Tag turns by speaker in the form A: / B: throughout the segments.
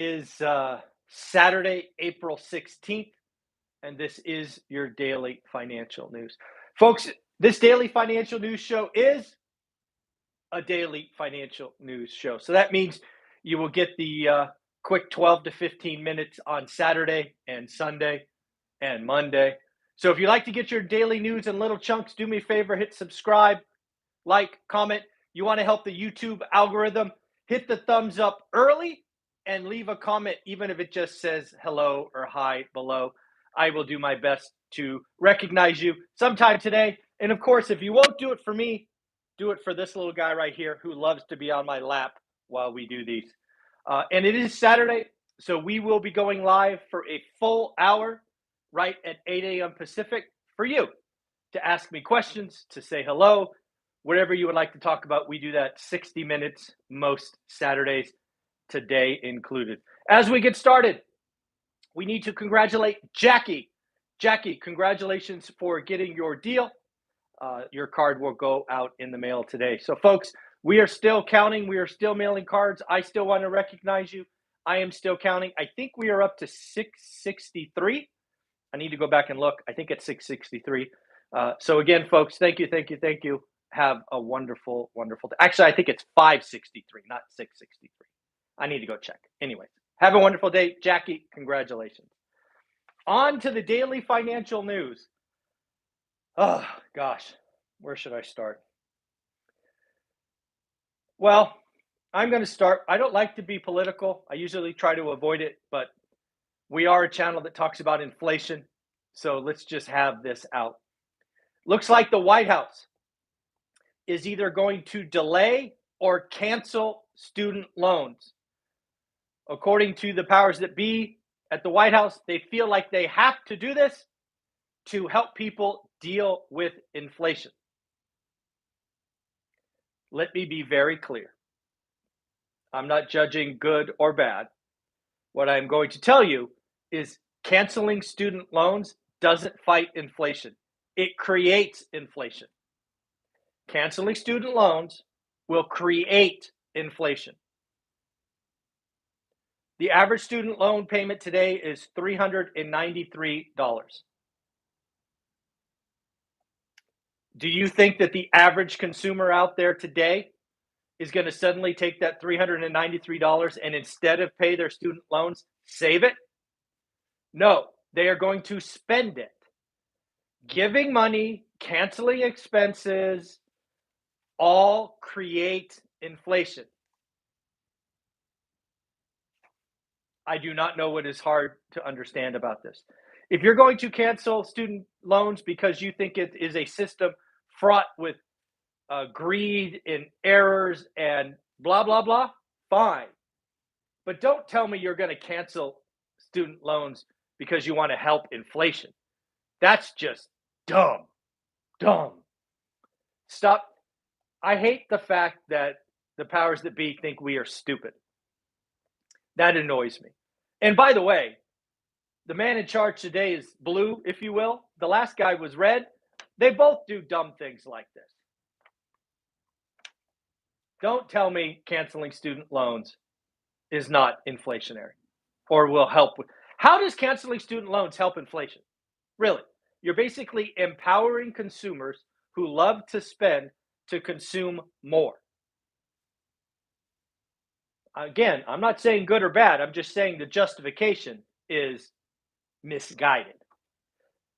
A: is Saturday, April 16th, and this is your daily financial news. Folks, this daily financial news show is a daily financial news show. So that means you will get the quick 12 to 15 minutes on Saturday and Sunday and Monday. So if you like to get your daily news in little chunks, do me a favor, hit subscribe, like, comment. You want to help the YouTube algorithm, hit the thumbs up early and leave a comment, even if it just says hello or hi below. I will do my best to recognize you sometime today. And of course, if you won't do it for me, do it for this little guy right here who loves to be on my lap while we do these. And it is Saturday, so we will be going live for a full hour right at 8 a.m. Pacific for you to ask me questions, to say hello, whatever you would like to talk about. We do that 60 minutes most Saturdays, today included. As we get started, we need to congratulate Jackie. Jackie, congratulations for getting your deal. Your card will go out in the mail today. So, folks, we are still counting. We are still mailing cards. I still want to recognize you. I am still counting. I think we are up to 663. I need to go back and look. I think it's 663. So, again, folks, thank you, thank you, thank you. Have a wonderful, wonderful day. Actually, I think it's 563, not 663. I need to go check. Anyway, have a wonderful day. Jackie, congratulations. On to the daily financial news. Oh, gosh, where should I start? Well, I'm going to start. I don't like to be political. I usually try to avoid it, but we are a channel that talks about inflation. So let's just have this out. Looks like the White House is either going to delay or cancel student loans. According to the powers that be at the White House, they feel like they have to do this to help people deal with inflation. Let me be very clear. I'm not judging good or bad. What I'm going to tell you is canceling student loans doesn't fight inflation. It creates inflation. Canceling student loans will create inflation. The average student loan payment today is $393. Do you think that the average consumer out there today is going to suddenly take that $393 and instead of pay their student loans, save it? No, they are going to spend it. Giving money, canceling expenses, all create inflation. I do not know what is hard to understand about this. If you're going to cancel student loans because you think it is a system fraught with greed and errors and blah, blah, blah, fine. But don't tell me you're going to cancel student loans because you want to help inflation. That's just dumb. Dumb. Stop. I hate the fact that the powers that be think we are stupid. That annoys me. And by the way, the man in charge today is blue, if you will. The last guy was red. They both do dumb things like this. Don't tell me canceling student loans is not inflationary or will help with. How does canceling student loans help inflation? Really? You're basically empowering consumers who love to spend to consume more. Again, I'm not saying good or bad. I'm just saying the justification is misguided.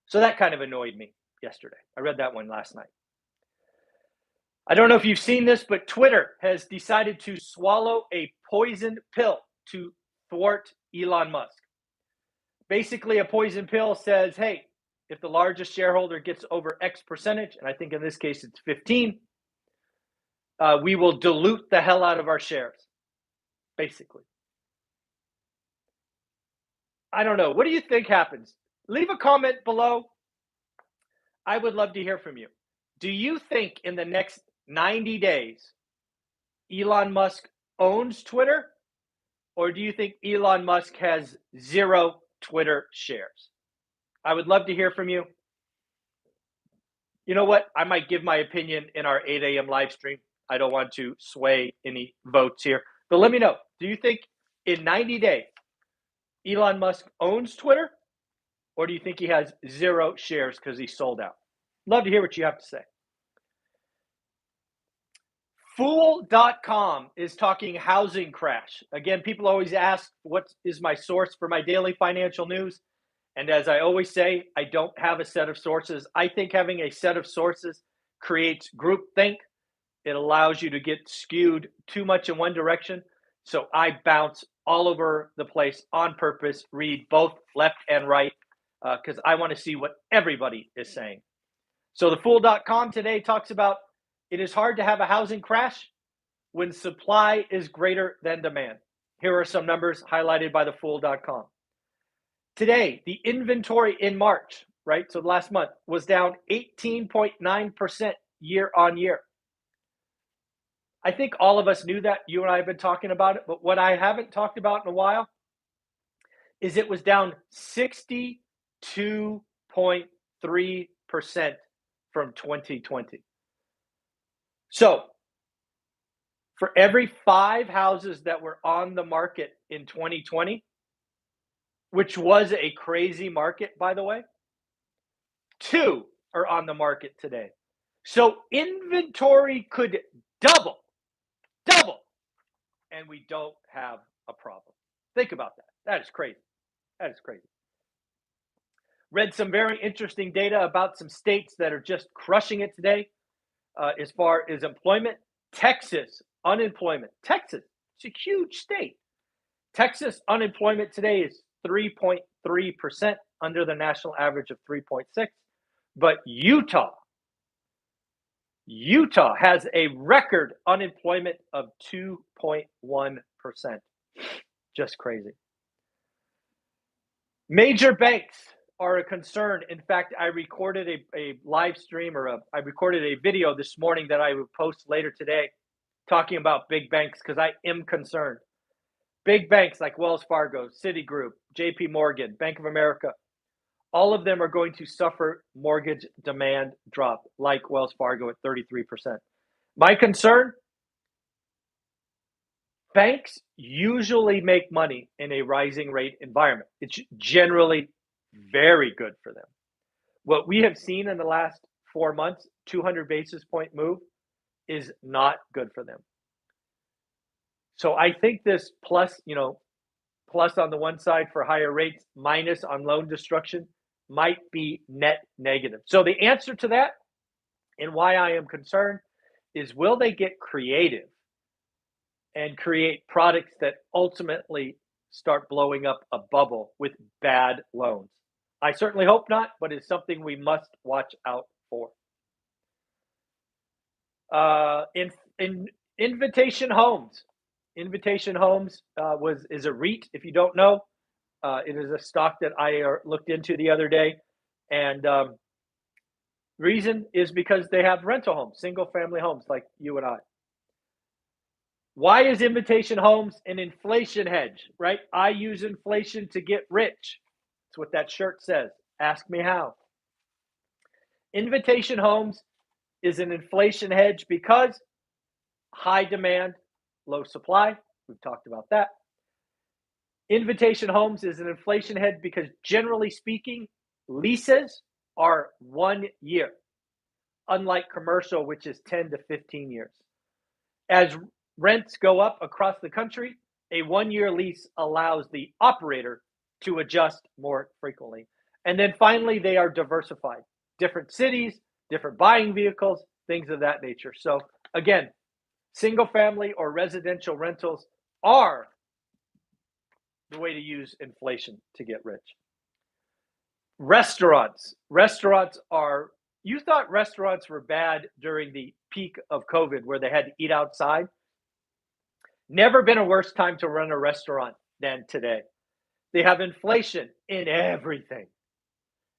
A: So that kind of annoyed me yesterday. I read that one last night. I don't know if you've seen this, but Twitter has decided to swallow a poison pill to thwart Elon Musk. Basically, a poison pill says, hey, if the largest shareholder gets over X percentage, and I think in this case it's 15, we will dilute the hell out of our shares, basically. I don't know. What do you think happens? Leave a comment below. I would love to hear from you. Do you think in the next 90 days, Elon Musk owns Twitter? Or do you think Elon Musk has 0 Twitter shares? I would love to hear from you. You know what? I might give my opinion in our 8 a.m. live stream. I don't want to sway any votes here. But let me know. Do you think in 90 days, Elon Musk owns Twitter, or do you think he has 0 shares because he sold out? Love to hear what you have to say. Fool.com is talking housing crash. Again, people always ask, what is my source for my daily financial news? And as I always say, I don't have a set of sources. I think having a set of sources creates groupthink. It allows you to get skewed too much in one direction. So I bounce all over the place on purpose, read both left and right, because I want to see what everybody is saying. So the Fool.com today talks about it is hard to have a housing crash when supply is greater than demand. Here are some numbers highlighted by the Fool.com. Today, the inventory in March, right, so last month, was down 18.9% year on year. I think all of us knew that. You and I have been talking about it. But what I haven't talked about in a while is it was down 62.3% from 2020. So for every 5 houses that were on the market in 2020, which was a crazy market, by the way, 2 are on the market today. So inventory could double, and we don't have a problem. Think about that. That is crazy. That is crazy. Read some very interesting data about some states that are just crushing it today as far as employment. Texas, unemployment. Texas, it's a huge state. Texas unemployment today is 3.3% under the national average of 3.6. But Utah has a record unemployment of 2.1%. Just crazy. Major banks are a concern. In fact, I recorded a live stream I recorded a video this morning that I will post later today talking about big banks because I am concerned. Big banks like Wells Fargo, Citigroup, JP Morgan, Bank of America, all of them are going to suffer mortgage demand drop like Wells Fargo at 33%. My concern, banks usually make money in a rising rate environment. It's generally very good for them. What we have seen in the last 4 months, 200 basis point move, is not good for them. So I think this plus on the one side for higher rates, minus on loan destruction, might be net negative. So the answer to that and why I am concerned is, will they get creative and create products that ultimately start blowing up a bubble with bad loans? I certainly hope not, but it's something we must watch out for. Invitation Homes. Invitation Homes is a REIT, if you don't know. It is a stock that I looked into the other day. And reason is because they have rental homes, single-family homes like you and I. Why is Invitation Homes an inflation hedge, right? I use inflation to get rich. That's what that shirt says. Ask me how. Invitation Homes is an inflation hedge because high demand, low supply. We've talked about that. Invitation Homes is an inflation hedge because, generally speaking, leases are 1 year, unlike commercial, which is 10 to 15 years. As rents go up across the country, a 1-year lease allows the operator to adjust more frequently. And then finally, they are diversified. Different cities, different buying vehicles, things of that nature. So again, single family or residential rentals are the way to use inflation to get rich. Restaurants. You thought restaurants were bad during the peak of COVID where they had to eat outside. Never been a worse time to run a restaurant than today. They have inflation in everything.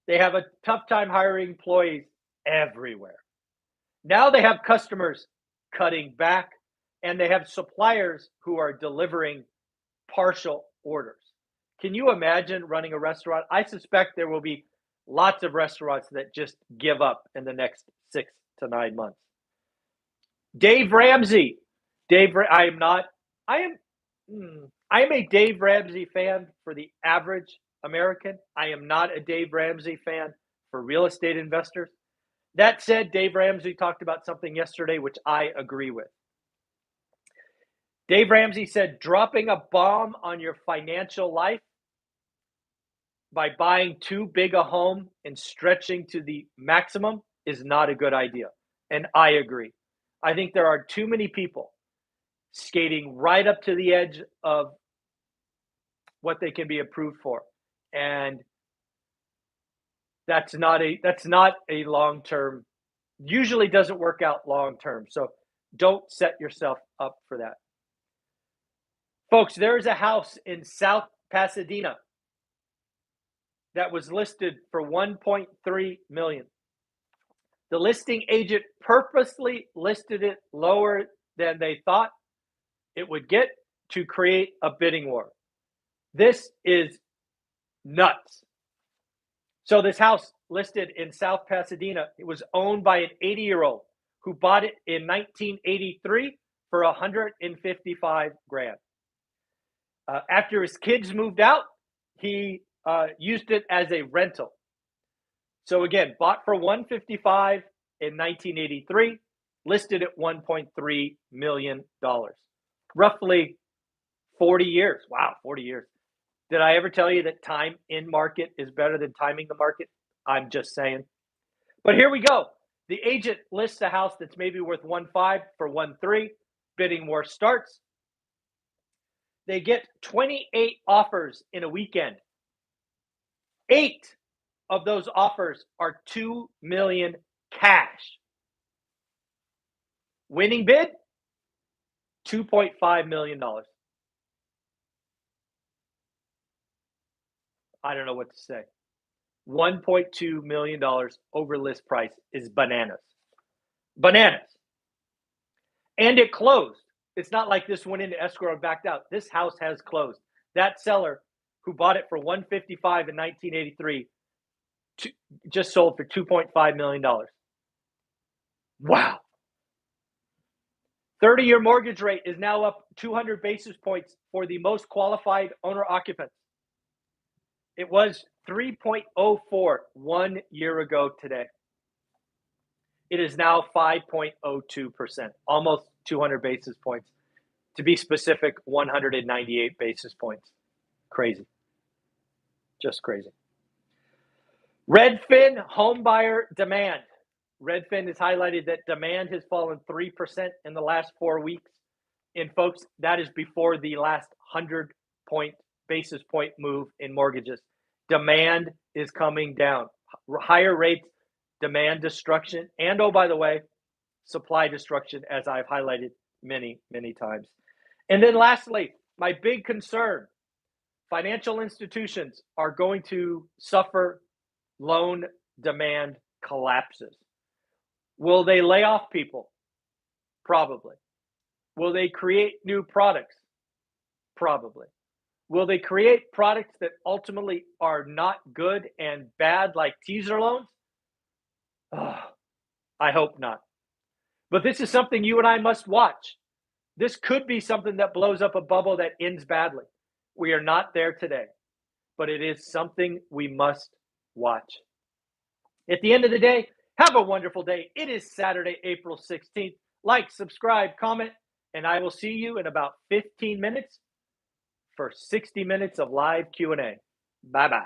A: They have a tough time hiring employees everywhere. Now they have customers cutting back, and they have suppliers who are delivering partial orders. Can you imagine running a restaurant? I suspect there will be lots of restaurants that just give up in the next 6 to 9 months. Dave Ramsey. I am I am a Dave Ramsey fan for the average American. I am not a Dave Ramsey fan for real estate investors. That said, Dave Ramsey talked about something yesterday which I agree with. Dave Ramsey said dropping a bomb on your financial life by buying too big a home and stretching to the maximum is not a good idea. And I agree. I think there are too many people skating right up to the edge of what they can be approved for. And that's not a long-term, usually doesn't work out long-term. So don't set yourself up for that. Folks, there is a house in South Pasadena that was listed for 1.3 million. The listing agent purposely listed it lower than they thought it would get to create a bidding war. This is nuts. So this house listed in South Pasadena, it was owned by an 80-year-old who bought it in 1983 for $155,000. After his kids moved out, he used it as a rental. So again, bought for $155,000 in 1983, listed at $1.3 million. Roughly 40 years. Wow, 40 years. Did I ever tell you that time in market is better than timing the market? I'm just saying. But here we go. The agent lists a house that's maybe worth 1.5 for 1.3. Bidding war starts. They get 28 offers in a weekend. 8 of those offers are $2 million cash. Winning bid, $2.5 million. I don't know what to say. $1.2 million over list price is bananas. Bananas. And it closed. It's not like this went into escrow and backed out. This house has closed. That seller who bought it for $155,000 in 1983 just sold for $2.5 million. Wow. 30-year mortgage rate is now up 200 basis points for the most qualified owner occupants. It was 3.04 1 year ago today. It is now 5.02%, almost 200 basis points. To be specific, 198 basis points. Crazy. Just crazy. Redfin home buyer demand. Redfin has highlighted that demand has fallen 3% in the last 4 weeks. And folks, that is before the last 100 basis point move in mortgages. Demand is coming down. Higher rates, demand destruction, and oh, by the way, supply destruction, as I've highlighted many, many times. And then lastly, my big concern, financial institutions are going to suffer loan demand collapses. Will they lay off people? Probably. Will they create new products? Probably. Will they create products that ultimately are not good and bad, like teaser loans? Oh, I hope not. But this is something you and I must watch. This could be something that blows up a bubble that ends badly. We are not there today, but it is something we must watch. At the end of the day, have a wonderful day. It is Saturday, April 16th. Like, subscribe, comment, and I will see you in about 15 minutes for 60 minutes of live Q&A. Bye-bye.